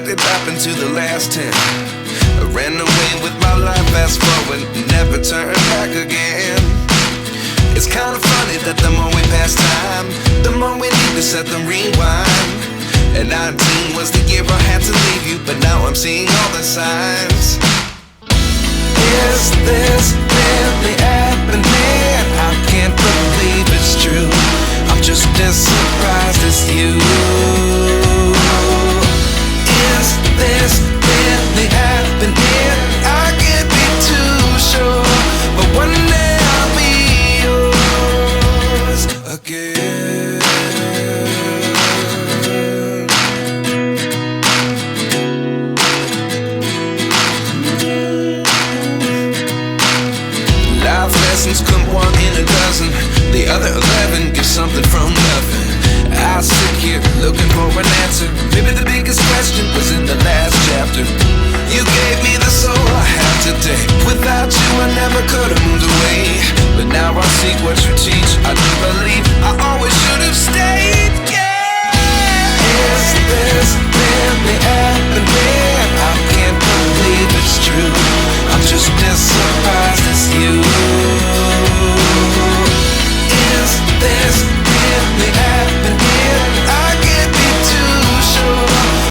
it happened to the last 10. I ran away with my life, fast forward, never turn back again. It's kind of funny that the more we pass time, the more we need to set the rewind. And 19 was the year I had to leave you, but now I'm seeing all the signs. Is this really happening? I can't believe it's true. I'm just as surprised as you. Is this really happening? I can't be too sure, but one day I'll be yours again. Life lessons come one in a dozen. The other 11 get something from nothing. I sit here looking for an answer. Maybe the biggest question was in the last chapter. You gave me the soul I have today. Without you I never could have moved away. But now I see what you teach. I do believe